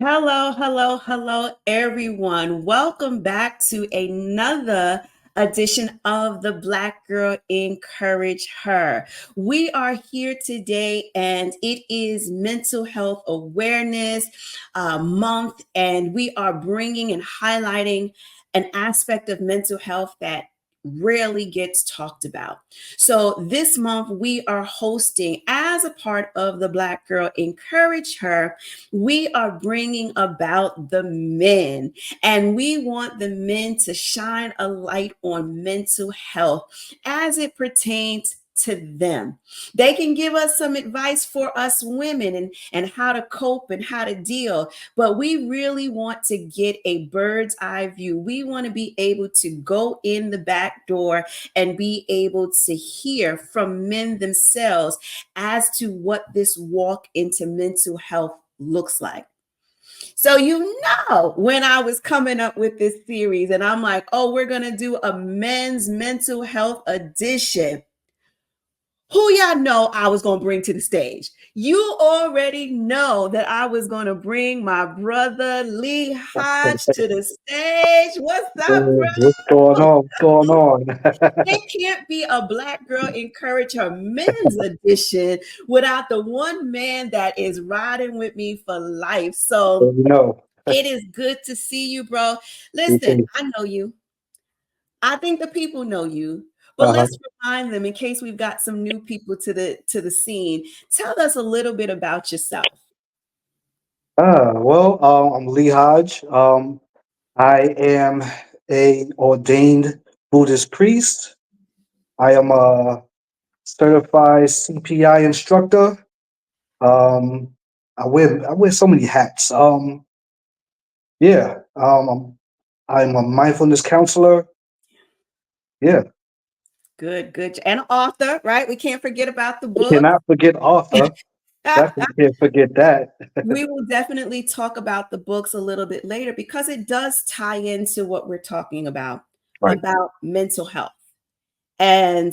Hello, hello, hello, everyone. Welcome back to another edition of the Black Girl Encourage Her. We are here today, and it is Mental Health Awareness Month, and we are bringing and highlighting an aspect of mental health that rarely gets talked about. So this month we are hosting, as a part of the Black Girl Encourage Her, we are bringing about the men, and we want the men to shine a light on mental health as it pertains to them. They can give us some advice for us women and how to cope and how to deal, but we really want to get a bird's eye view. We want to be able to go in the back door and be able to hear from men themselves as to what this walk into mental health looks like. So, when I was coming up with this series, and I'm like, oh, we're going to do a men's mental health edition. Who y'all know I was going to bring to the stage? You already know that I was going to bring my brother Lee Hodge to the stage. What's up, What's going bro? on? What's going on? It can't be a Black Girl Encourage Her men's edition without the one man that is riding with me for life. So No. it is good to see you, bro. You Listen, too. I know you. I think the people know you, but Uh-huh. let's remind them in case we've got some new people to the scene. Tell us a little bit about yourself. I'm Lee Hodge. I am a ordained Buddhist priest. I am a certified CPI instructor. Um, I wear so many hats. Yeah. I'm a mindfulness counselor. Yeah. Good, good. And author, right? We can't forget about the I book. cannot forget author. Definitely can't forget that. We will definitely talk about the books a little bit later because it does tie into what we're talking Right. about mental health. And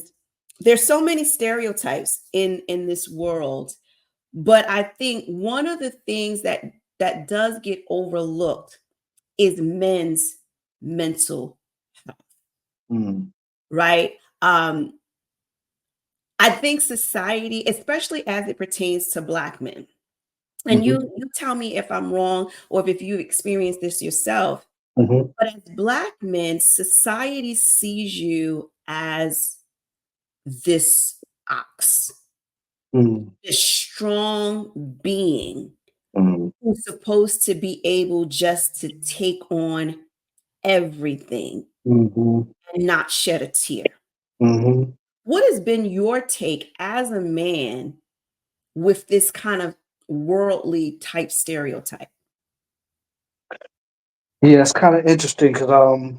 there's so many stereotypes in this world, but I think one of the things that does get overlooked is men's mental health, Mm. right? I think society, especially as it pertains to Black men, and Hmm. you tell me if I'm wrong or if you've experienced this yourself, Hmm. but as Black men, society sees you as this ox, Mm. this strong being Mm. who's supposed to be able just to take on everything Mhm, and not shed a tear. mhm. What has been your take as a man with this kind of worldly type stereotype? Yeah, it's kinda interesting because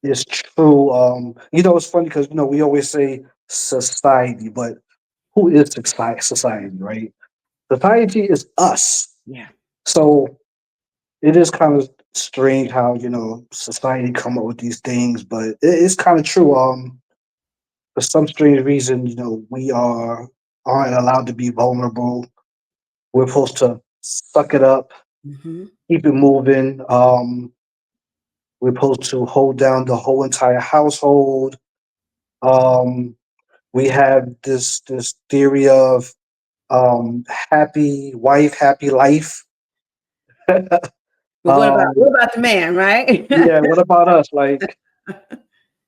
it's true, it's funny because we always say society, but who is society, right? Society is us. Yeah. So, it is kind of strange how, society come up with these things, but it's kinda true, for some strange reason, we aren't allowed to be vulnerable. We're supposed to suck it up, Hmm. keep it moving, we're supposed to hold down the whole entire household. Um, we have this theory of happy wife, happy life. But um, what about the man, right? yeah, what about us? Like,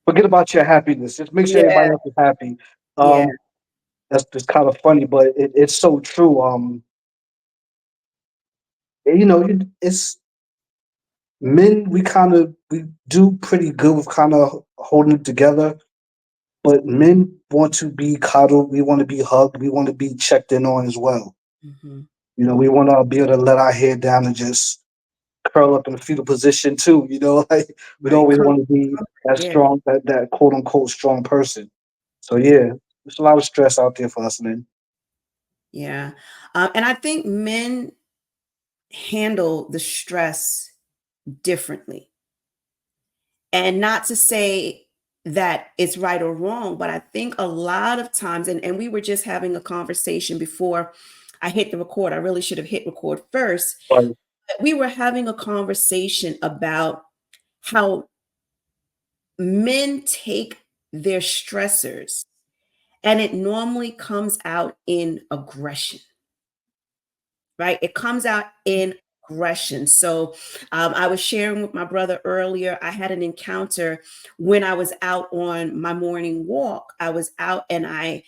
forget about your happiness. Just make sure Yeah, everybody else is happy. yeah. Um, that's just kind of funny, but it's so true. It's men. We do pretty good with kind of holding it together. But men want to be coddled, we want to be hugged, we want to be checked in on as well. Hmm. We want to be able to let our head down and just curl up in a fetal position too. Like we don't Right. always want to be that Yeah, strong, that quote unquote strong person. So yeah, there's a lot of stress out there for us men. yeah. And I think men handle the stress differently. And not to say that it's right or wrong, but I think a lot of times, and we were just having a conversation before I hit the record. I really should have hit record first. Right. We were having a conversation about how men take their stressors and it normally comes out in aggression, right? It comes out in aggression. So I was sharing with my brother earlier, I had an encounter when I was out on my morning walk. I was out and I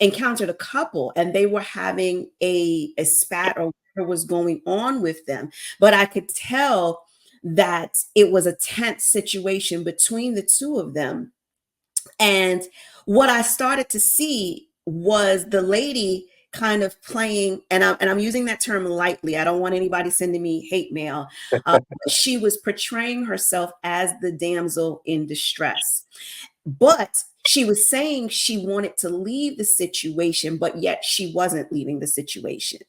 encountered a couple and they were having a spat or whatever was going on with them. But I could tell that it was a tense situation between the two of them. And what I started to see was the lady kind of playing, and I'm using that term lightly. I don't want anybody sending me hate mail. She was portraying herself as the damsel in distress, but she was saying she wanted to leave the situation, but yet she wasn't leaving the situation.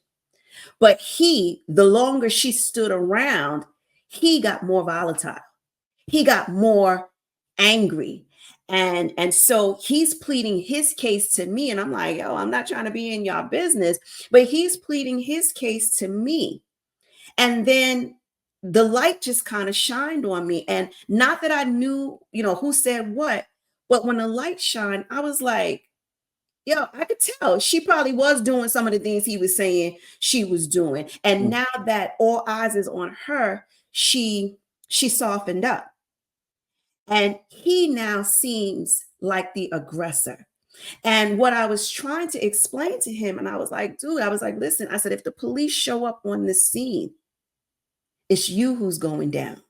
But the longer she stood around, he got more volatile, he got more angry, and so he's pleading his case to me, and I'm like, yo, I'm not trying to be in y'all business, but he's pleading his case to me. And then the light just kind of shined on me, and not that I knew, who said what, but when the light shined, I was like, yo, I could tell she probably was doing some of the things he was saying she was doing, and Mm. now that all eyes is on her, she softened up. And he now seems like the aggressor. And what I was trying to explain to him, and I was like, dude, I was like, listen, I said, if the police show up on this scene, it's you who's going down.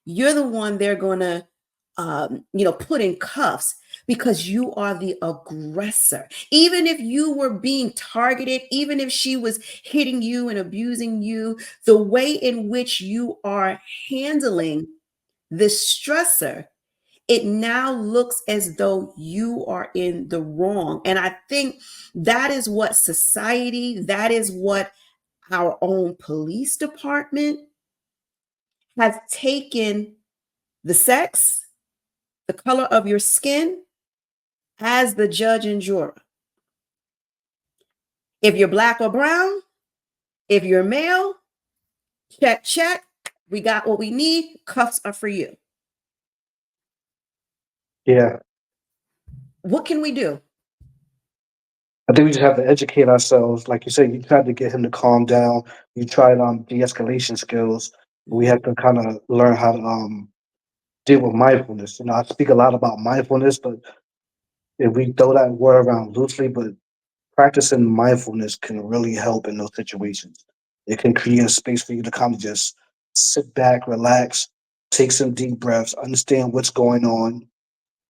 You're the one they're going to, put in cuffs because you are the aggressor. Even if you were being targeted, even if she was hitting you and abusing you, the way in which you are handling this stressor, it now looks as though you are in the wrong. And I think that is what society, that is what our own police department has taken the sex, the color of your skin as the judge and juror. If you're black or brown, if you're male, check, check. We got what we need. Cuffs are for you. Yeah, What can we do? I think we just have to educate ourselves. Like you said, you tried to get him to calm down. You tried de-escalation skills. We Mhm, have to kind of learn how to deal with mindfulness. I speak a lot about mindfulness, but if we throw that word around loosely, but practicing mindfulness can really help in those situations. It can create a space for you to kind of just sit back, relax, take some deep breaths, understand what's going on,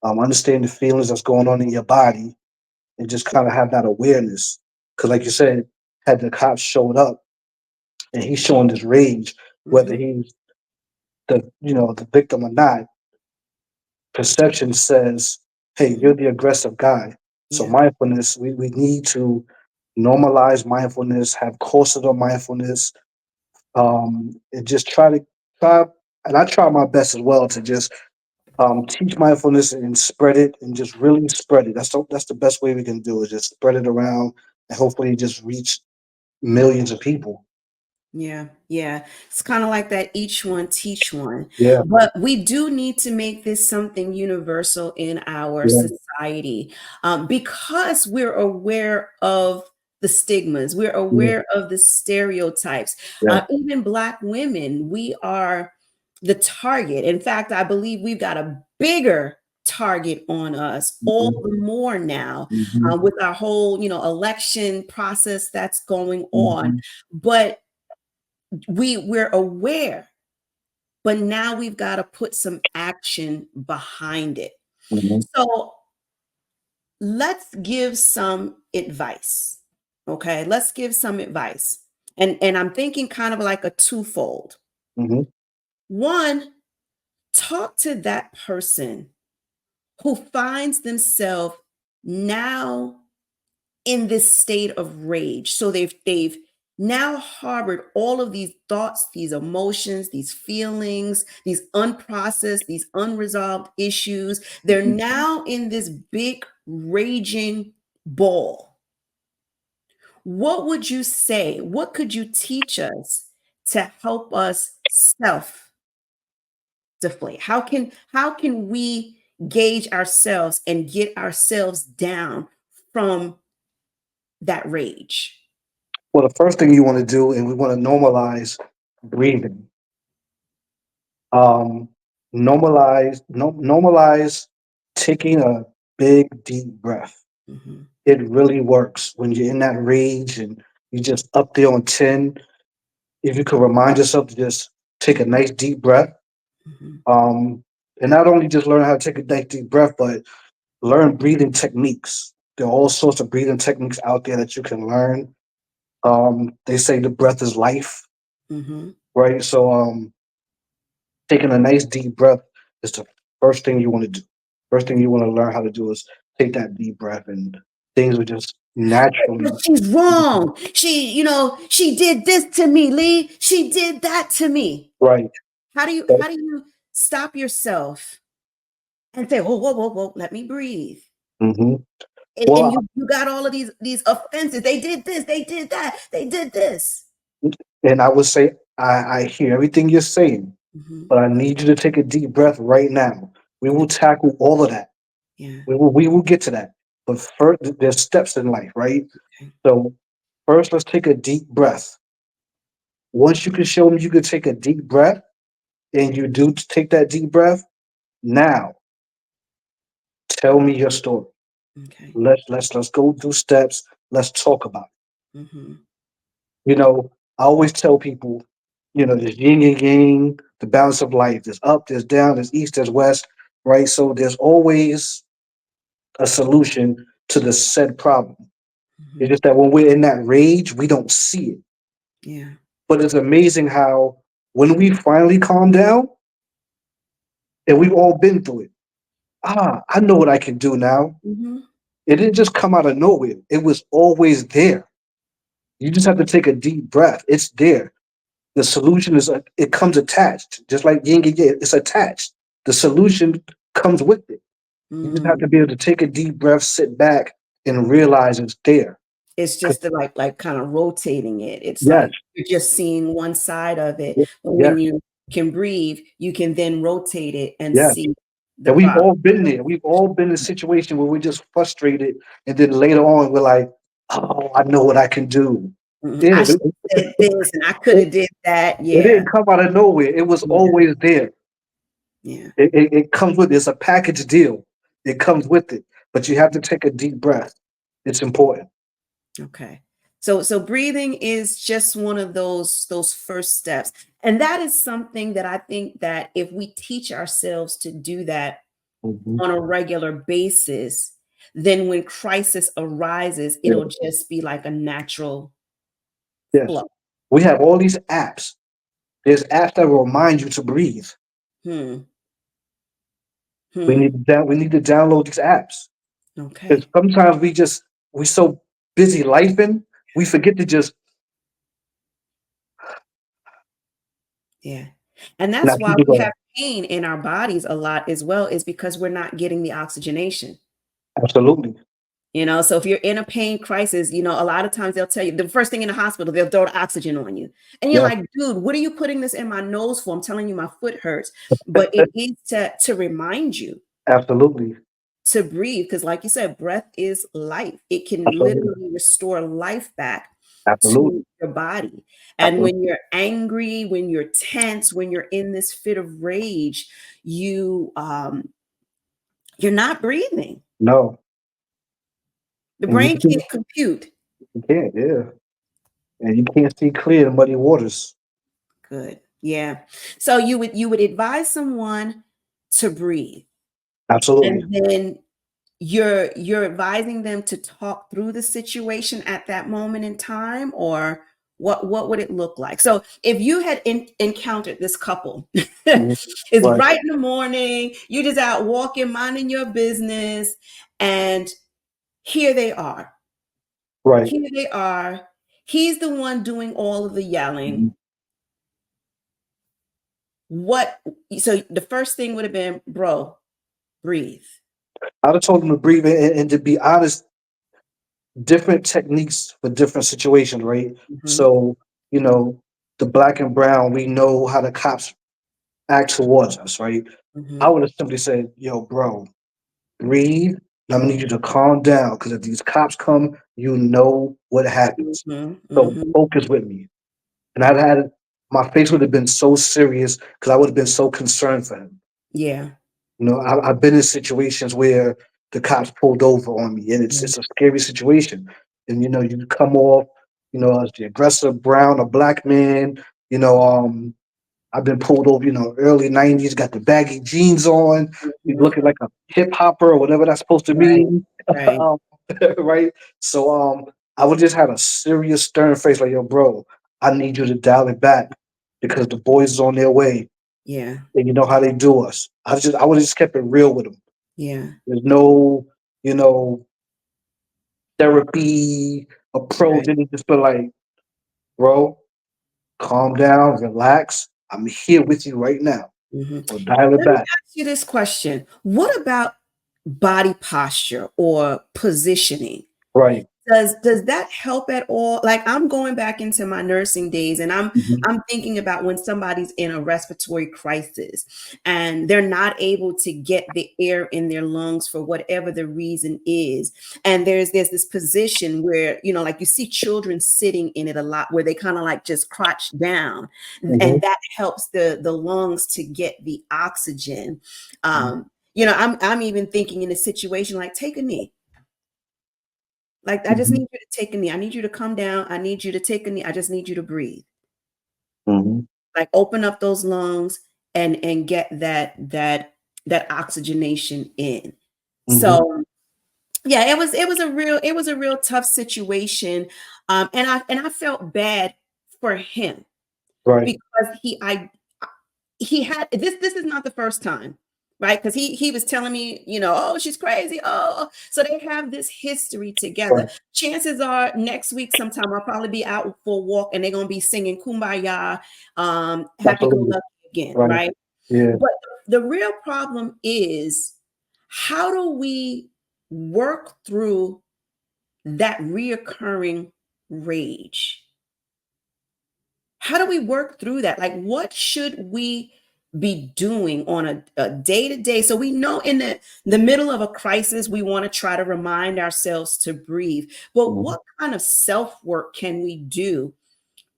understand the feelings that's going on in your body, and just kind of have that awareness. Because, like you said, had the cops showed up and he's showing this rage, whether mhm. he's the victim or not, perception says, hey, you're Mhm. the aggressive guy. So Yeah. mindfulness, we need to normalize mindfulness, have courses on mindfulness, and just try, and I try my best as well to just teach mindfulness and spread it and just really spread it. That's the best way we can do it. Just spread it around and hopefully just reach millions of people. Yeah, yeah. It's kind of like that each one teach one. Yeah, But we do need to make this something universal in our yeah, society, because we're aware of the stigmas, we're yeah, aware of the stereotypes. yeah. Even Black women, we are the target. In fact, I believe we've got a bigger target on us all Mhm, the more now, mhm, with our whole, election process that's going on. mhm, But we're aware, but now we've got to put some action behind it. mhm, So let's give some advice. Okay, let's give some advice. And I'm thinking kind of like a twofold. mhm, One, talk to that person who finds themselves now in this state of rage. So they've now harbored all of these thoughts, these emotions, these feelings, these unprocessed, these unresolved issues. They're mhm, now in this big raging ball. What would you say? What could you teach us to help us self deflate? How can we gauge ourselves and get ourselves down from that rage? Well, the first thing you want to do, and we want to normalize breathing. Um, normalize taking a big deep breath. Hmm. It really works when you're in that rage and you just up there on 10. If you could remind yourself to just take a nice deep breath, Hmm. um, and not only just learn how to take a nice deep breath, but learn breathing techniques. There are all sorts of breathing techniques out there that you can learn. They say the breath is life, Hmm. right? So taking a nice deep breath is the first thing you want to do. First thing you want to learn how to do is take that deep breath, and things will just But naturally. she's wrong. She did this to me, Lee. She did that to me. Right. How do you stop yourself and say, whoa, whoa, whoa, whoa, let me breathe? Hmm. And Well, you got all of these offenses. They did this, they did that, they did this. and I would say I hear everything you're saying, Hmm. but I need you to take a deep breath right now. We will tackle all of that. Yeah. We will get to that. But first, there's steps in life, right? Okay. So first, let's take a deep breath. Once you can show me you can take a deep breath, and you do take that deep breath, now tell me your story. Okay. Let's go through steps. Let's talk about it. Hmm. I always tell people, there's yin and yang, the balance of life. There's up, there's down, there's east, there's west, right? So there's always a solution to the said problem. It's Hmm. just that when we're in that rage, we don't see it. Yeah. But it's amazing how when we finally calm down, and we've all been through it. I know what I can do now. Hmm. It didn't just come out of nowhere. It was always there. You just have to take a deep breath. It's there. The solution is it comes attached, just like yin and yang. It's attached. The solution comes with it. You just have to Mm. be able to take a deep breath, sit back, and realize it's there. It's 'Cause- just the, like kind of rotating it. It's Yes, like you're just seeing one side of it. But yes, when you can breathe, you can then rotate it and yes. see the And we've problem. all been there. We've all been in a situation where we're just frustrated, and then later on we're like, "Oh, I know what I can do." Mhm. Yeah, I should have said this and I could it, have did that. it Yeah. didn't come out of nowhere. It was Yeah. always there. Yeah. It comes with it's a package deal. It comes with it, but you have to take a deep breath. It's important. Okay. So breathing is just one of those first steps. And that is something that I think that if we teach ourselves to do that Mhm. on a regular basis, then when crisis arises, Yeah. it'll just be like a natural Yes, flow. we have all these apps. There's apps that will remind you to breathe. Hmm. We Hmm. need to we need to download these apps because Okay. sometimes we so busy lifing we forget to just Yeah. And that's not why keep it we have going. pain in our bodies a lot as well, is because we're not getting the oxygenation. Absolutely. So if you're in a pain crisis, a lot of times they'll tell you the first thing in the hospital, they'll throw the oxygen on you. And you're Yes. like, dude, what are you putting this in my nose for? I'm telling you, my foot hurts. But it is to remind you Absolutely. to breathe. Because, like you said, breath is life. It can Absolutely. literally restore life back Absolutely. to your body. And Absolutely. when you're angry, when you're tense, when you're in this fit of rage, you're not breathing. No. The And brain can't compute. you can't. Yeah. And you can't see clear in muddy waters. Good. Yeah. So you would advise someone to breathe, Absolutely. and then you're advising them to talk through the situation at that moment in time, or what would it look like? So if you had encountered this couple, Mhm. it's Right. right in the morning, you just out walking, minding your business, and here they are. Right. Here they are. He's the one doing all of the yelling. Mhm. What so the first thing would have been, bro, breathe. I'd have told them to breathe in, and to be honest, different techniques for different situations, right? Mhm. So, you know, the black and brown, we know how the cops act towards us, right? I Mm-hmm. would have simply said, "Yo, bro, breathe. I'm gonna need you to calm down because if these cops come, you know what happens. Mm-hmm. So Mm-hmm. focus with me." And I'd had my face would have been so serious because I would have been so concerned for him. Yeah. You know, I've been in situations where the cops pulled over on me, and Yeah. it's a scary situation. And you know, you come off, you know, as the aggressive brown or black man. You know, I've been pulled over, you know, early '90s, got the baggy jeans on, you Mm-hmm. looking like a hip hopper or whatever that's supposed to Right. mean, Right. um, right? So, I would just had a serious stern face, like, yo, bro, I need you to dial it back because the boys is on their way, Yeah. and you know how they do us. I would have just kept it real with them. Yeah. There's no, you know, therapy approach. Right. And just be like, bro, calm down, relax. I'm here with you right now. Mm-hmm. So dial it Let me back. ask you this question. What about body posture or positioning? Right. Does that help at all? Like I'm going back into my nursing days and Mhm. I'm thinking about when somebody's in a respiratory crisis and they're not able to get the air in their lungs for whatever the reason is. And there's this position where, you know, like you see children sitting in it a lot where they kind of like just crouch down Mhm. and that helps the lungs to get the oxygen. Mhm. You know, I'm even thinking in a situation like take a knee. Like, I just Mhm. need you to take a knee. I need you to come down. I need you to take a knee. I just need you to breathe. Mhm. Like open up those lungs and get that oxygenation in. Mhm. So yeah, it was a real tough situation. And I felt bad for him Right. because he had this is not the first time, right? Because he was telling me, you know, oh, she's crazy. Oh, so they have this history together. Right. Chances are next week sometime I'll probably be out for a walk and they're gonna be singing kumbaya, happy go Absolutely. lucky again, Right. right? Yeah. But the real problem is how do we work through that reoccurring rage? How do we work through that? Like, what should we be doing on a day to day? So we know in the middle of a crisis, we want to try to remind ourselves to breathe. But Mhm. what kind of self work can we do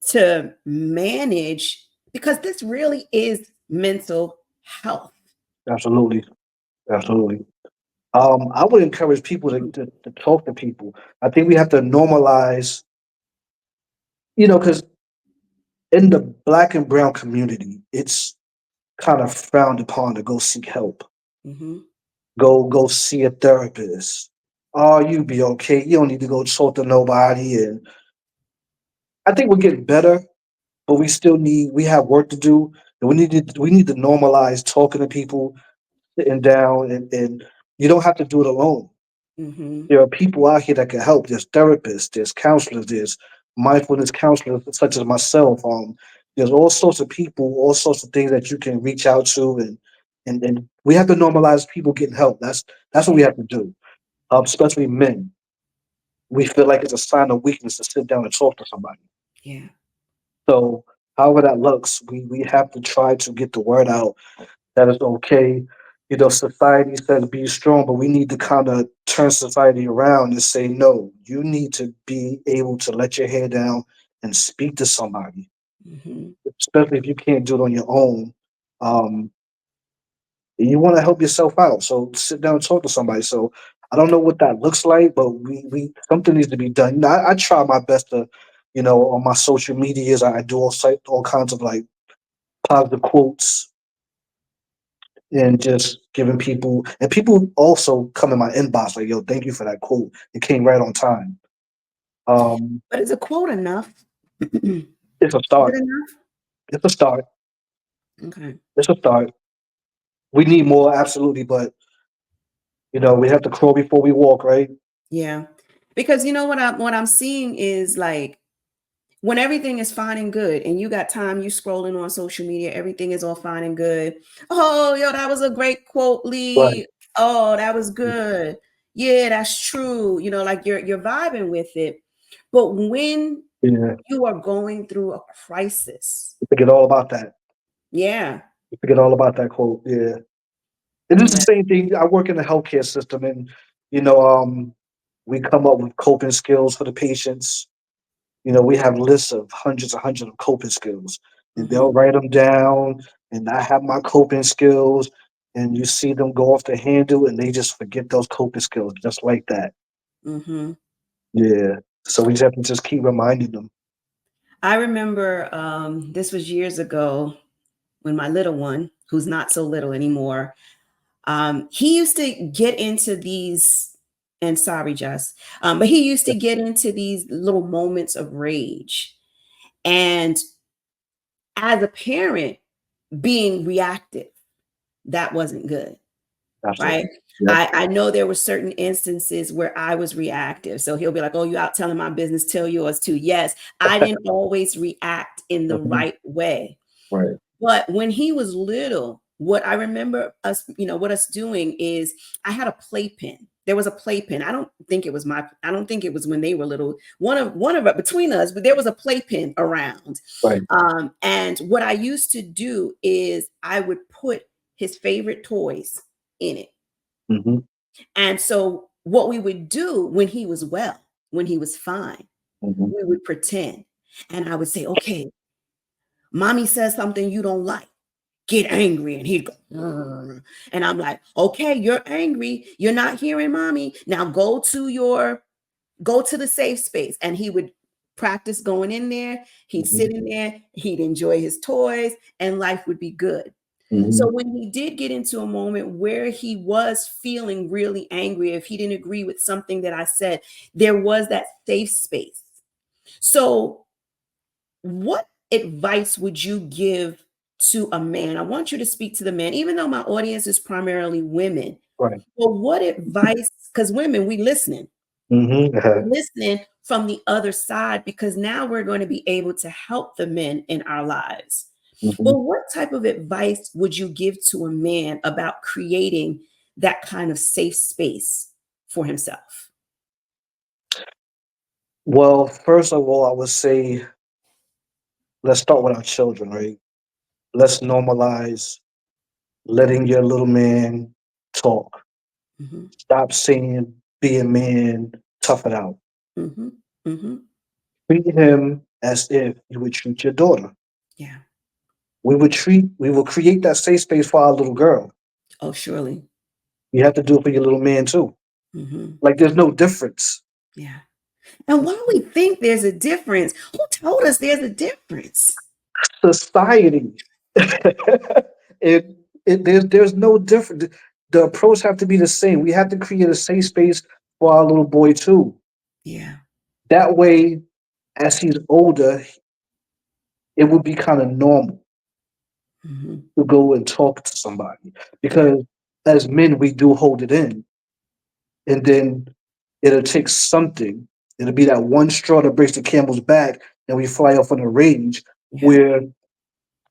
to manage? Because this really is mental health. Absolutely. Absolutely. I would encourage people to talk to people. I think we have to normalize, you know, because in the black and brown community, it's kind of frowned upon to go seek help. Hmm. Go see a therapist. Oh, you be okay. You don't need to go talk to nobody. And I think we're getting better, but we have work to do. And we need to normalize talking to people, sitting down, and you don't have to do it alone. Hmm. There are people out here that can help. There's therapists, there's counselors, there's mindfulness counselors such as myself. There's all sorts of people, all sorts of things that you can reach out to, and we have to normalize people getting help. That's what we Yeah, have to do. Especially men, we feel like it's a sign of weakness to sit down and talk to somebody. yeah. So, however that looks, we have to try to get the word out that it's okay. You know, society says be strong, but we need to kind of turn society around and say, no, you need to be able to let your hair down and speak to somebody, Hmm. especially if you can't do it on your own. Um, you want to help yourself out. So sit down and talk to somebody. So I don't know what that looks like, but we something needs to be done. You know, I try my best to, you know, on my social medias, I do all kinds of like positive quotes and just giving people and people also come in my inbox like, yo, thank you for that quote. It came right on time. Um, But is a quote enough? Is it's a it start. enough? It's a start. Okay. It's a start. We need more, absolutely, but you know, we have to crawl before we walk, right? Yeah. Because you know what I'm seeing is like when everything is fine and good and you got time, you scrolling on social media, everything is all fine and good. Oh, yo, that was a great quote, Right. Lee. Oh, that was good. Yeah, that's true. You know, like you're vibing with it. But when Yeah. you are going through a crisis, You forget all about that. yeah, You forget all about that quote. Yeah. And it's the yeah, same thing. I work in the healthcare system, and you know, we come up with coping skills for the patients. You know, we have lists of hundreds of coping skills, and they'll mm-hmm, write them down. And I have my coping skills, and you see them go off the handle, and they just forget those coping skills just like that. mm-hmm. Yeah. So we just have to just keep reminding them. I remember this was years ago when my little one, who's not so little anymore, he used to get into these, and sorry, Jess, but he used to get into these little moments of rage. And as a parent, being reactive, that wasn't good, right? Absolutely. Yep. I know there were certain instances where I was reactive. So he'll be like, oh, you out telling my business, tell yours too. Yes, I didn't always react in the Mhm. right way. Right. But when he was little, what I remember us, what us doing is I had a playpen. There was a playpen. I don't think it was when they were little. One of between us, but there was a playpen around. Right. And what I used to do is I would put his favorite toys in it. Hmm. And so what we would do when he was well, when he was fine, Hmm. we would pretend. And I would say, okay, mommy says something you don't like, get angry. And he'd go, "Grr." And I'm like, okay, you're angry. You're not hearing mommy. Now go to the safe space. And he would practice going in there. He'd Hmm. sit in there. He'd enjoy his toys and life would be good. So Hmm. when he did get into a moment where he was feeling really angry, if he didn't agree with something that I said, there was that safe space. So what advice would you give to a man? I want you to speak to the man, even though my audience is primarily women. Right. But what advice, because women, Hmm. we're listening from the other side because now we're going to be able to help the men in our lives. Hmm. Well, what type of advice would you give to a man about creating that kind of safe space for himself? Well, first of all, I would say let's start with our children, right? Let's normalize letting your little man talk. Hmm. Stop saying, be a man, tough it out. Hmm. Hmm. Treat him as if you would treat your daughter. Yeah. We will create that safe space for our little girl. Oh, surely. You have to do it for your little man too. Hmm. Like there's no difference. Yeah. And why we think there's a difference? Who told us there's a difference? Society. it, there's no difference. The approach have to be the same. We have to create a safe space for our little boy too. Yeah. That way, as he's older, it would be kind of normal Hmm. to go and talk to somebody. Yeah. Because as men, we do hold it in, and then it'll take something. It'll be that one straw that breaks the camel's back, and we fly off on a rage Yeah. where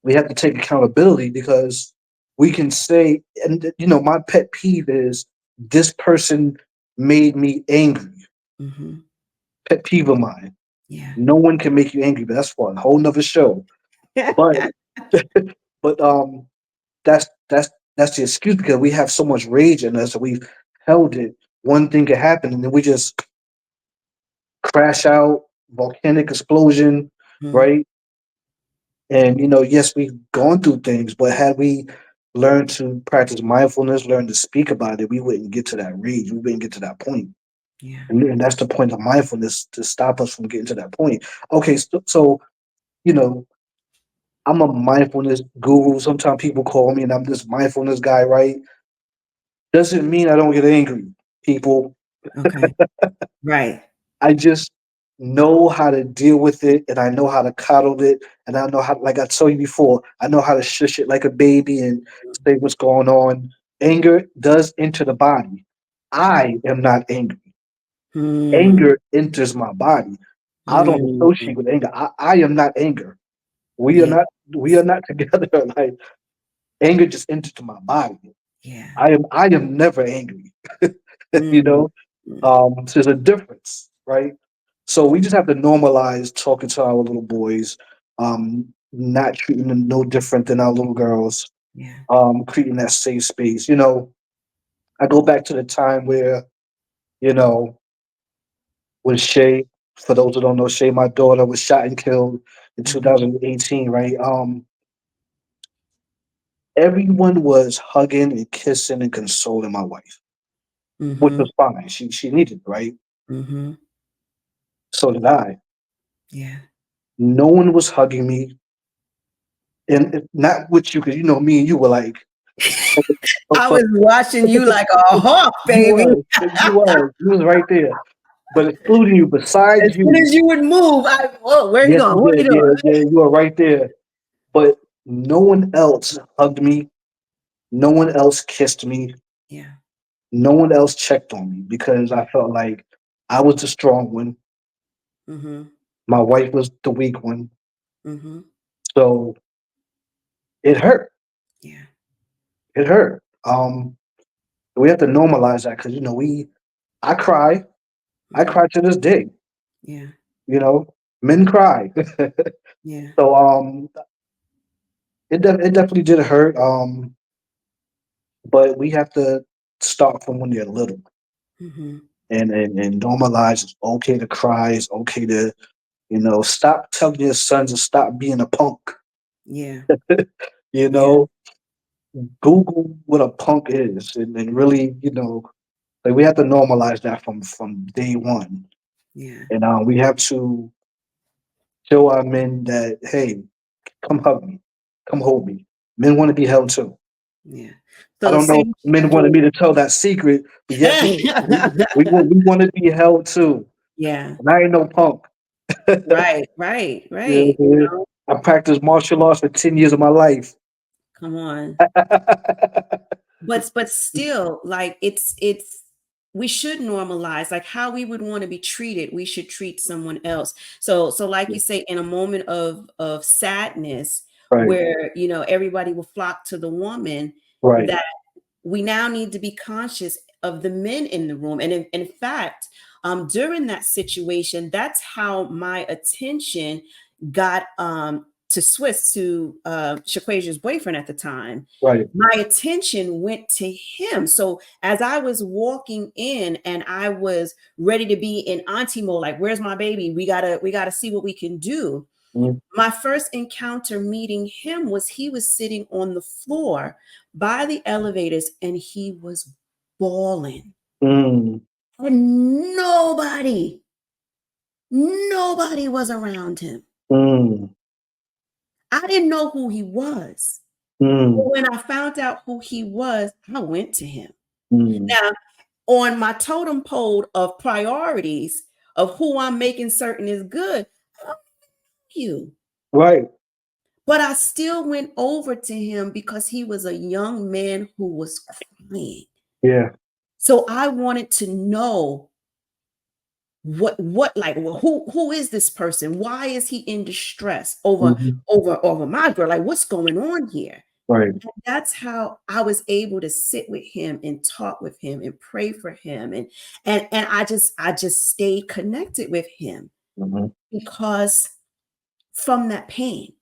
we have to take accountability because we can say, and my pet peeve is this person made me angry. Hmm. Pet peeve of mine. Yeah. No one can make you angry, but that's for a whole nother show. But but that's the excuse because we have so much rage in us. We've held it. One thing could happen, and then we just crash out, volcanic explosion, Mhm. right? And yes, we've gone through things, but had we learned to practice mindfulness, learn to speak about it, we wouldn't get to that rage. We wouldn't get to that point. Yeah. And that's the point of mindfulness to stop us from getting to that point. Okay, so you know, I'm a mindfulness guru. Sometimes people call me, and I'm this mindfulness guy, right? Doesn't mean I don't get angry, people. Okay. Right. I just know how to deal with it, and I know how to coddle it, and I know how, like I told you before, I know how to shush it like a baby and say what's going on. Anger does enter the body. I am not angry. Mm, Anger enters my body. I don't mm, associate with anger. I am not anger. We are yeah. not we are not together. Like anger just entered to my body. Yeah. I am never angry. you Mm, know, mm, so there's a difference, right? So we just have to normalize talking to our little boys, not treating them no different than our little girls, Yeah. creating that safe space. You know, I go back to the time where, you know, with Shay, for those who don't know, Shay, my daughter, was shot and killed in Mm-hmm. 2018, right? Everyone was hugging and kissing and consoling my wife, which Mm-hmm. was fine. She needed it, right? Mm-hmm. So did I. Yeah. No one was hugging me, and not with you, because you know me and you were like, but, I but was watching you like a hawk, you baby. was, you was right there. But excluding you, As besides soon you, as you would move, whoa, where are you yes, going? you What are you did, doing? yeah, you were right there. But no one else hugged me. No one else kissed me. Yeah. No one else checked on me because I felt like I was the strong one. Mm-hmm. My wife was the weak one. Mm-hmm. So it hurt. Yeah. It hurt. We have to normalize that because you know I cry. I Mm-hmm. cry to this day. Yeah. You know, men cry. Yeah. So it definitely did hurt. But we have to start from when they're little Mm-hmm. and normalize. It's okay to cry. It's okay to stop telling your sons to stop being a punk. Yeah. You Yeah. know, Google what a punk is and really like we have to normalize that from day one. Yeah. And we have to show our men that, hey, come hug me, come hold me. Men want to be held too. Yeah. I So don't know if same men wanted for me to tell that secret, but yes, we want to be held too. yeah. And I ain't no punk. Right. Right. You know Right. what I mean? I practiced martial arts for 10 years of my life. Come on. But still, like it's we should normalize like how we would want to be treated. We should treat someone else. So like you say, in a moment of sadness, Right, where everybody will flock to the woman, right, that we now need to be conscious of the men in the room. And in fact, during that situation, that's how my attention got to Swiss, to Shaquasia's boyfriend at the time. right. My attention went to him. So as I was walking in and I was ready to be in auntie mode, like, where's my baby? We gotta see what we can do. Mm, My first encounter meeting him was he was sitting on the floor by the elevators and he was bawling. mm, And nobody was around him. mm, I didn't know who he was. But mm, when I found out who he was, I went to him. mm. Now, on my totem pole of priorities of who I'm making certain is good, I don't know you. Right. But I still went over to him because he was a young man who was crying. Yeah. So I wanted to know what like, well, who is this person? Why is he in distress over Mhm. over my girl? Like, what's going on here? Right. And that's how I was able to sit with him and talk with him and pray for him, and I just stayed connected with him Mhm. because from that pain,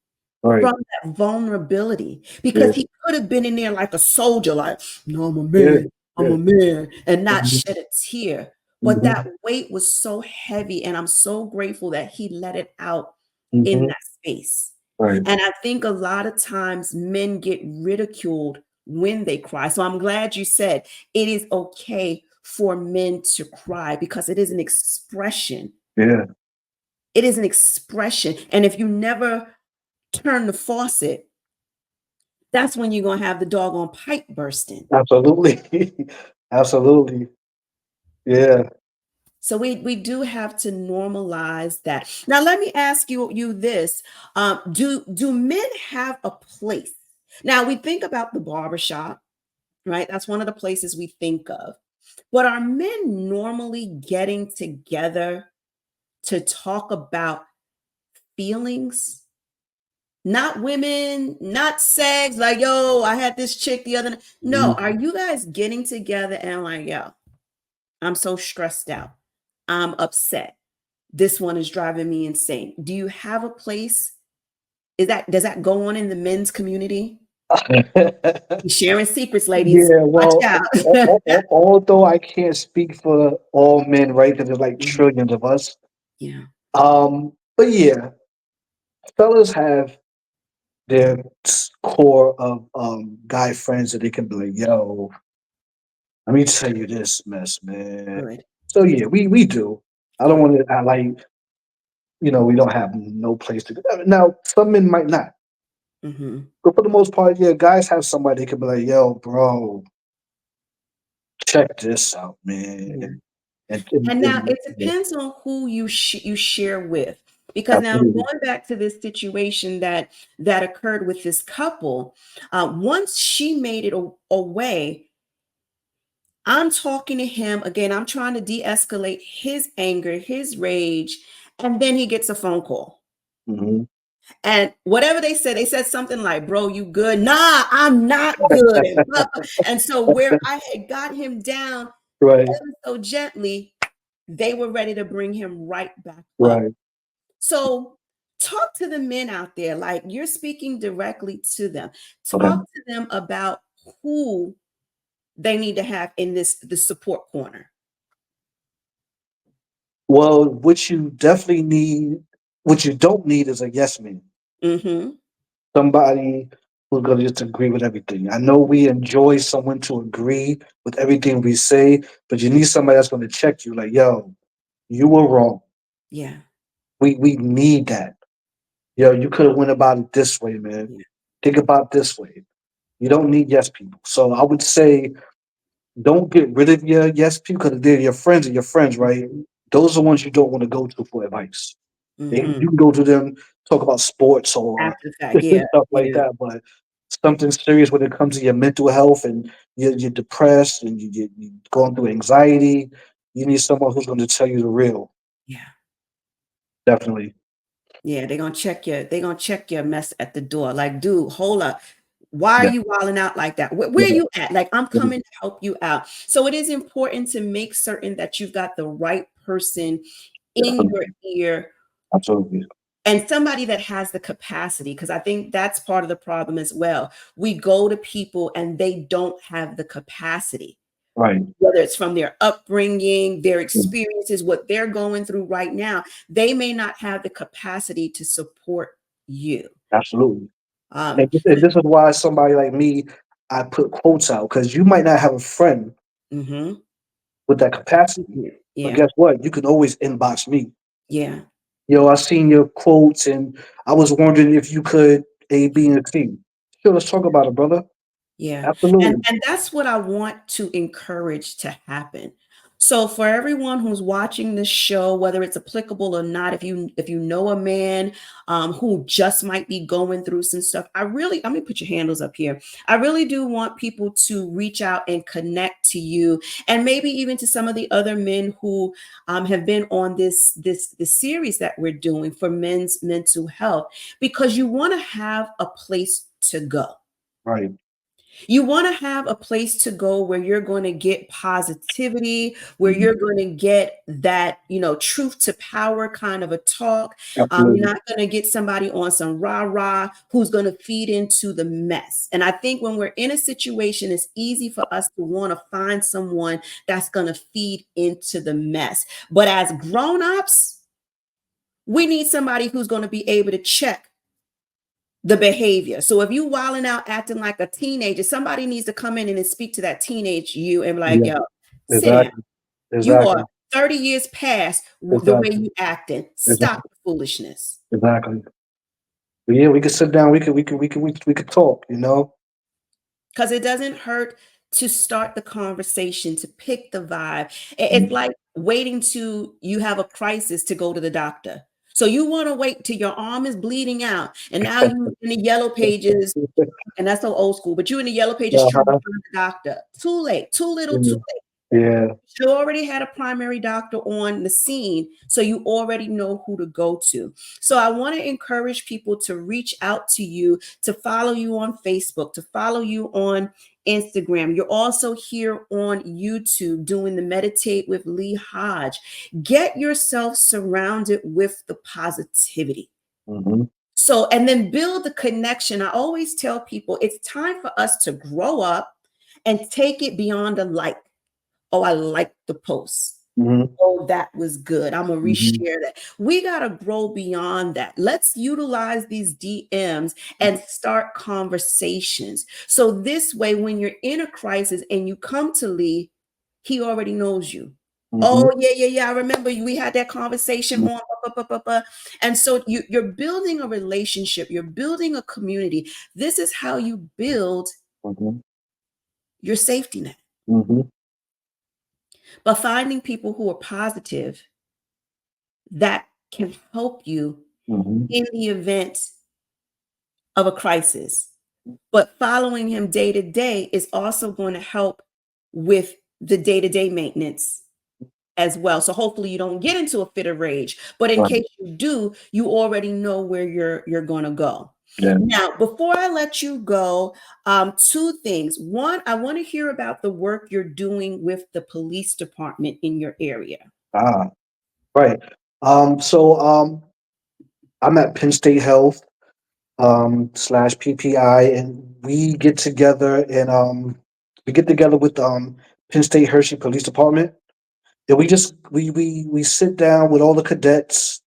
Right. from that vulnerability, because Yeah. he could have been in there like a soldier, like, no, Yeah. I'm Yeah. a man, and not Mhm. shed a tear. But that Mhm. weight was so heavy, and I'm so grateful that he let it out in Mhm. that space. Right. And I think a lot of times men get ridiculed when they cry. So I'm glad you said it is okay for men to cry because it is an expression. Yeah. It is an expression. And if you never turn the faucet, that's when you're gonna have the doggone pipe bursting. Absolutely. Absolutely. Yeah. So we do have to normalize that. Now let me ask you this: do men have a place? Now we think about the barbershop, right? That's one of the places we think of. But are men normally getting together to talk about feelings? Not women, not sex, like, yo, I had this chick the other night. No, Mhm. are you guys getting together and like, yo, I'm so stressed out. I'm upset. this one is driving me insane. Do you have a place? Does that go on in the men's community? You're sharing secrets, ladies. Yeah, Watch well, out. although I can't speak for all men, right? Because there's like Mhm. trillions of us. Yeah. But yeah, fellas have their core of guy friends that they can be like, yo, let me tell you this mess, man. Good. So yeah, we do. I don't Good. want to act like we don't have no place to go. Now, some men might not, Hmm. but for the most part, yeah, guys have somebody they can be like, yo, bro, check this out, man. Yeah. And now And it depends on who you share with, because now absolutely. going back to this situation that occurred with this couple, once she made it away, I'm talking to him again. I'm trying to de-escalate his anger, his rage, and then he gets a phone call. Hmm. And whatever they said something like, "Bro, you good?" Nah, I'm not good. And, blah, blah. And so where I had got him down Right, ever so gently, they were ready to bring him right back up. right. So talk to the men out there, like you're speaking directly to them. Okay. Talk to them about who they need to have in the support corner. Well, what you don't need is a yes man. Mm-hmm. Somebody who's going to just agree with everything. I know we enjoy someone to agree with everything we say, but you need somebody that's going to check you like, yo, you were wrong. Yeah. We need that. Yo, you could have went about it this way, man. Yeah. Think about this way. You don't need yes people. So I would say don't get rid of your yes people because they're your friends and your friends, right? Mm-hmm. Those are the ones you don't want to go to for advice. Mm-hmm. You can go to them, talk about sports or After the fact. Yeah. stuff like Yeah. that, but something serious when it comes to your mental health and you're depressed and you're going through anxiety, you need someone who's going to tell you the real. Yeah. Definitely. Yeah. They're gonna check your mess at the door. Like, dude, hold up. Why are Yeah. you wilding out like that? Where are Yeah. you at? Like, I'm Yeah. coming to help you out. So it is important to make certain that you've got the right person in your Definitely. ear, Absolutely. and somebody that has the capacity, because I think that's part of the problem as well. We go to people and they don't have the capacity, Right. whether it's from their upbringing, their Yeah. experiences, what they're going through right now. They may not have the capacity to support you. Absolutely. Um, And this is why somebody like me, I put quotes out because you might not have a friend mhm. with that capacity. But Yeah, guess what? You can always inbox me. yeah, Yo, I seen your quotes and I was wondering if you could A, B, and C. Sure, let's talk about it, brother. yeah. Absolutely. And that's what I want to encourage to happen. So for everyone who's watching this show, whether it's applicable or not, if you know a man who just might be going through some stuff, I'm gonna put your handles up here. I really do want people to reach out and connect to you, and maybe even to some of the other men who have been on this series that we're doing for men's mental health, because you want to have a place to go. Right. You want to have a place to go where you're going to get positivity, where Mhm. you're going to get that, truth to power kind of a talk. You're Absolutely. not going to get somebody on some rah rah who's going to feed into the mess. And I think when we're in a situation, it's easy for us to want to find someone that's going to feed into the mess. But as grown ups, we need somebody who's going to be able to check the behavior. So if you wilding out acting like a teenager, somebody needs to come in and speak to that teenage you and be like, Yeah. yo, sit down. Exactly. You are Exactly. 30 years past the way Exactly. you acting. Stop Exactly. the foolishness. Exactly. But yeah, we could sit down. We could talk. You know. Because it doesn't hurt to start the conversation, to pick the vibe. It's Mhm. like waiting to you have a crisis to go to the doctor. So you want to wait till your arm is bleeding out, and now you in the yellow pages, and that's so old school. But you in the yellow pages trying to Uh-huh. find the doctor. Too late, too little, too Yeah. late. Yeah. You already had a primary doctor on the scene, so you already know who to go to. So I want to encourage people to reach out to you, to follow you on Facebook, to follow you on Instagram. You're also here on YouTube doing the Meditate with Lee Hodge. Get yourself surrounded with the positivity. Mm-hmm. So, and then build the connection. I always tell people it's time for us to grow up and take it beyond a like. Oh, I like the post. Mm-hmm. Oh, that was good. I'm going to Mm-hmm. reshare that. We got to grow beyond that. Let's utilize these DMs and start conversations. So this way, when you're in a crisis and you come to Lee, he already knows you. Mm-hmm. Oh, yeah, yeah, yeah. I remember we had that conversation on. And so you're building a relationship, you're building a community. This is how you build Mm-hmm. your safety net. Mm-hmm. But finding people who are positive that can help you Mm-hmm. in the event of a crisis. But following him day to day is also going to help with the day to day maintenance as well. So hopefully you don't get into a fit of rage, but in Right. case you do, you already know where you're going to go. Yeah. Now, before I let you go, two things. One, I want to hear about the work you're doing with the police department in your area. Ah, right. So I'm at Penn State Health slash PPI, and we get together with Penn State Hershey Police Department, and we sit down with all the cadets,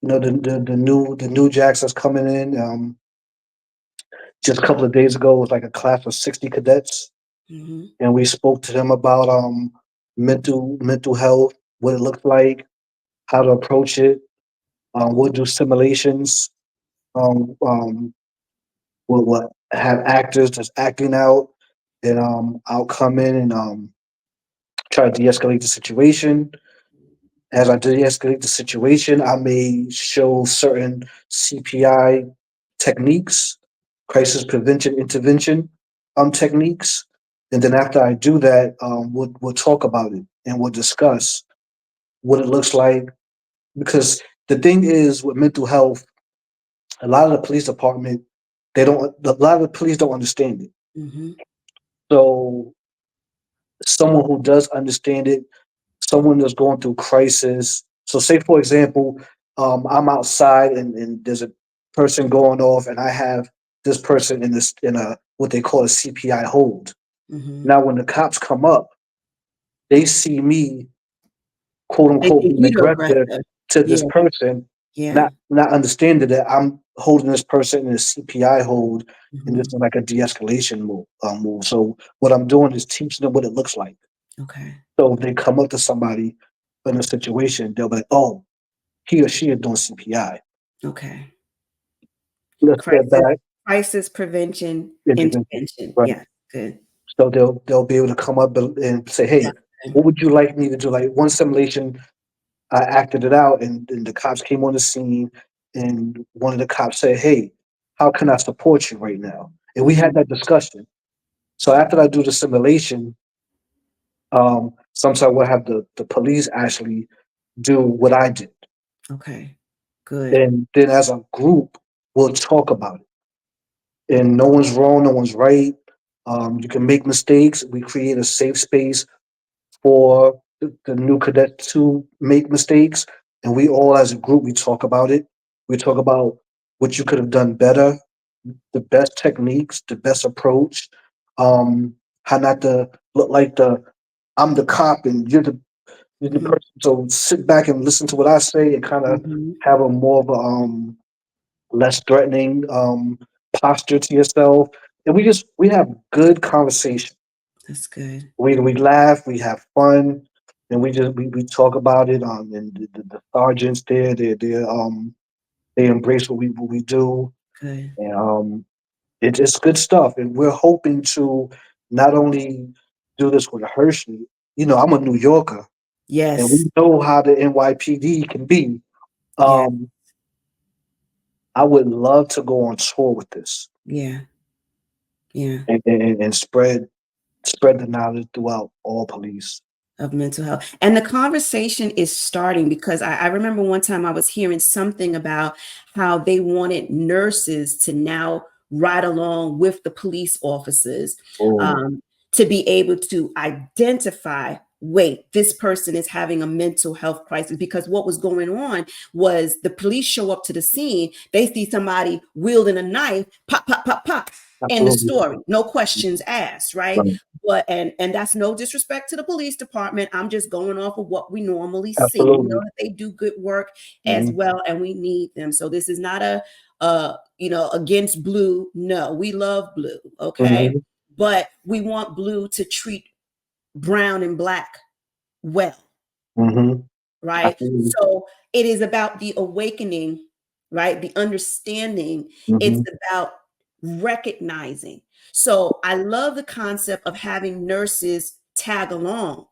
you know, the new jacks that's coming in. Just a couple of days ago, it was like a class of 60 cadets, Hmm. and we spoke to them about mental health, what it looks like, how to approach it. We'll do simulations. Um, um, we'll have actors that's acting out, and I'll come in and try to de-escalate the situation. As I de-escalate the situation, I may show certain CPI techniques, crisis prevention intervention techniques, and then after I do that, we'll talk about it and we'll discuss what it looks like. Because the thing is with mental health, a lot of the police department, they don't. A lot of the police don't understand it. Hmm. So someone who does understand it, someone that's going through crisis. So say for example, I'm outside and there's a person going off, and I have this person in a what they call a CPI hold. Hmm. Now, when the cops come up, they see me quote They unquote think being you the aggressive aggressor. to this Yeah, person, yeah. not understanding that I'm holding this person in a CPI hold, and this Hmm. is like a de-escalation move. So what I'm doing is teaching them what it looks like. Okay, So if they come up to somebody in a situation, they'll be like, "Oh, he or she is doing CPI. okay. Let's step Crisis, back, crisis prevention, intervention." intervention. Right. Yeah, good. So they'll be able to come up and say, "Hey, That's good. what would you like me to do?" Like one simulation, I acted it out, and the cops came on the scene, and one of the cops said, "Hey, how can I support you right now?" And we had Hmm. that discussion. So after I do the simulation, sometimes we'll have the police actually do what I did, Okay, good. and then as a group, we'll talk about it. And no one's wrong, no one's right. You can make mistakes. We create a safe space for the new cadets to make mistakes, and we all as a group we talk about it. We talk about what you could have done better, the best techniques, the best approach, how not to look like the I'm the cop and you're the Hmm. person. So sit back and listen to what I say and kind of Hmm. have a more of a less threatening posture to yourself. And we have good conversation. That's good. We laugh, we have fun, and we talk about it. And the sergeants there, they embrace what we do, Good. and it's good stuff. And we're hoping to not only do this with Hershey. You know, I'm a New Yorker, and Yes. we know how the NYPD can be. Yeah. Um, I would love to go on tour with this Yeah. Yeah. and spread. spread the knowledge throughout all police. of mental health. And the conversation is starting because I remember one time I was hearing something about how they wanted nurses to now ride along with the police officers, Oh, um, to be able to identify, wait, this person is having a mental health crisis. Because what was going on was the police show up to the scene, they see somebody wielding a knife, pop, pop, pop, pop. End the absolutely. story. No questions asked, right? Right. But and that's no disrespect to the police department. I'm just going off of what we normally see. We know Absolutely. that they do good work as Hmm. well, and we need them. So this is not a against blue. No, we love blue, okay? Hmm. But we want blue to treat brown and black well, Hmm. right? Absolutely. So it is about the awakening, right? The understanding. It's Hmm. about recognizing. So I love the concept of having nurses tag along.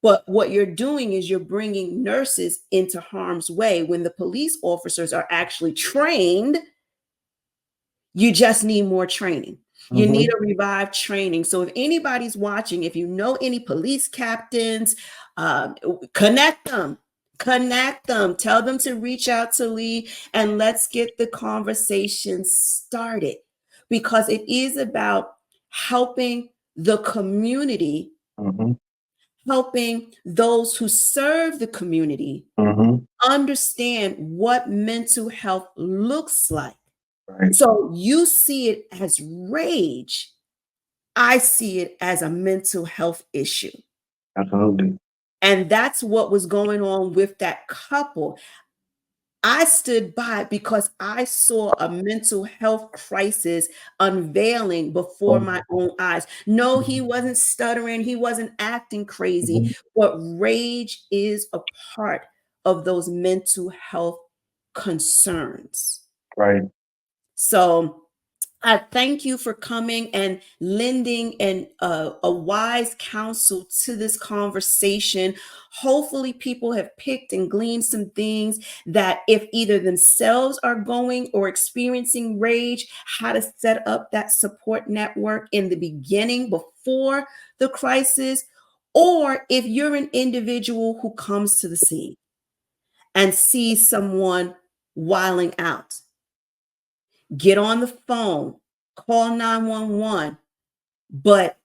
But what you're doing is you're bringing nurses into harm's way when the police officers are actually trained. You just need more training. You need Hmm. a revived training. So if anybody's watching, if you know any police captains, um, connect them. Connect them. Tell them to reach out to Lee and let's get the conversation started because it is about helping the community, Hmm. helping those who serve the community Hmm. understand what mental health looks like. Right. So you see it as rage. I see it as a mental health issue. Absolutely. And that's what was going on with that couple. I stood by because I saw a mental health crisis unveiling before my own eyes. No, he wasn't stuttering, he wasn't acting crazy, Hmm. but rage is a part of those mental health concerns. Right. So, I thank you for coming and lending a wise counsel to this conversation. Hopefully, people have picked and gleaned some things that, if either themselves are going or experiencing rage, how to set up that support network in the beginning before the crisis, or if you're an individual who comes to the scene and sees someone wiling out, get on the phone, call 911. But,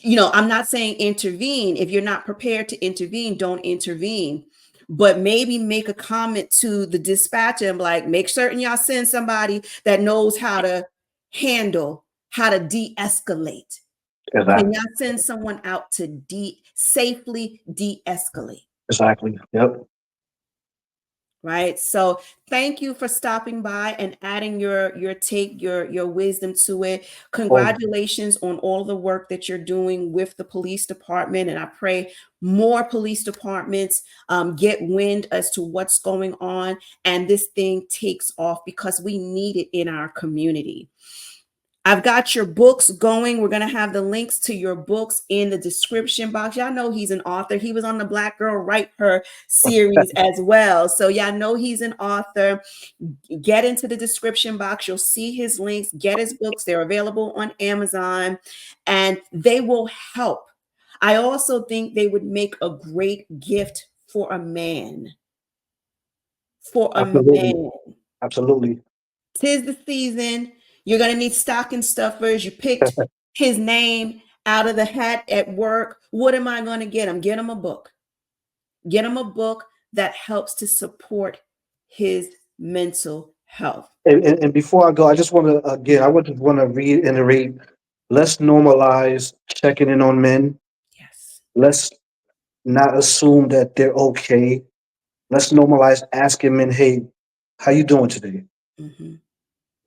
I'm not saying intervene. If you're not prepared to intervene, don't intervene. But maybe make a comment to the dispatcher and like, make certain y'all send somebody that knows how to handle, how to de-escalate. Can Exactly. y'all send someone out to safely de-escalate? Exactly. Yep. Right. So thank you for stopping by and adding your take, your wisdom to it. Oh, Congratulations on all the work that you're doing with the police department. And I pray more police departments get wind as to what's going on and this thing takes off because we need it in our community. I've got your books going. We're going to have the links to your books in the description box. Y'all know he's an author. He was on the Black Girl Write Her series as well. So y'all know he's an author. Get into the description box. You'll see his links. Get his books. They're available on Amazon and they will help. I also think they would make a great gift for a man. For a absolutely. man. Absolutely. 'Tis the season. You're gonna need stocking stuffers. You picked his name out of the hat at work. What am I gonna get him? Get him a book. Get him a book that helps to support his mental health. And before I go, I just want to again, I would just want to reiterate. Let's normalize checking in on men. Yes. Let's not assume that they're okay. Let's normalize asking men, "Hey, how you doing today?" Mm-hmm.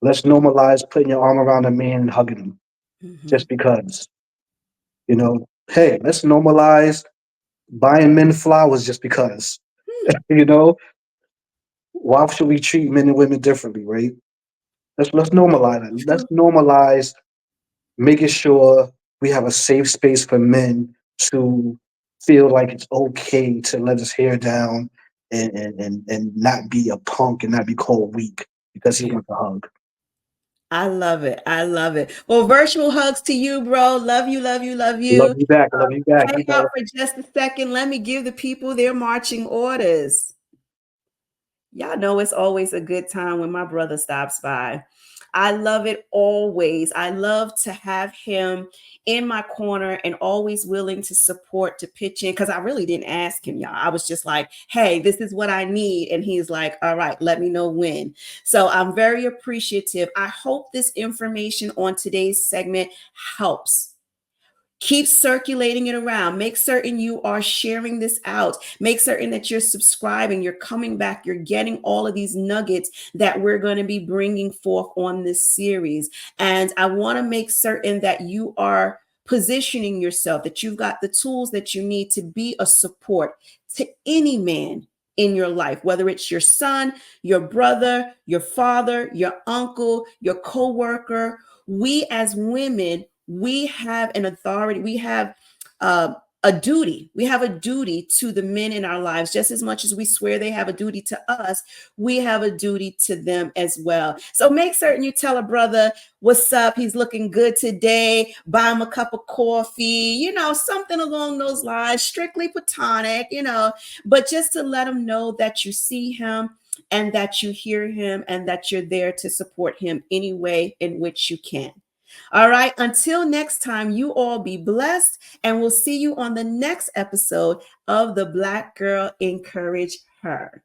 Let's normalize putting your arm around a man and hugging him Mm-hmm. just because. Hey, let's normalize buying men flowers just because. You know, why should we treat men and women differently, right? Let's normalize it. Let's True. normalize making sure we have a safe space for men to feel like it's okay to let his hair down and not be a punk and not be called weak because he Very, wants a hug. I love it. I love it. Well, virtual hugs to you, bro. Love you, love you, love Love you. you back. Love you back. Hang You out know. for just a second. Let me give the people their marching orders. Y'all know it's always a good time when my brother stops by. I love it always. I love to have him in my corner and always willing to support, to pitch in, because I really didn't ask him, y'all. I was just like, hey, this is what I need. And he's like, all right, let me know when. So I'm very appreciative. I hope this information on today's segment helps. Keep circulating it around. Make certain you are sharing this out. Make certain that you're subscribing, you're coming back, you're getting all of these nuggets that we're going to be bringing forth on this series. And I want to make certain that you are positioning yourself, that you've got the tools that you need to be a support to any man in your life, whether it's your son, your brother, your father, your uncle, your coworker. We as women, we have an authority, we have uh, a duty. We have a duty to the men in our lives, just as much as we swear they have a duty to us. We have a duty to them as well. So make certain you tell a brother, what's up? He's looking good today. Buy him a cup of coffee, something along those lines, strictly platonic, but just to let him know that you see him and that you hear him and that you're there to support him any way in which you can. All right. Until next time, you all be blessed, and we'll see you on the next episode of The Black Girl Encourage Her.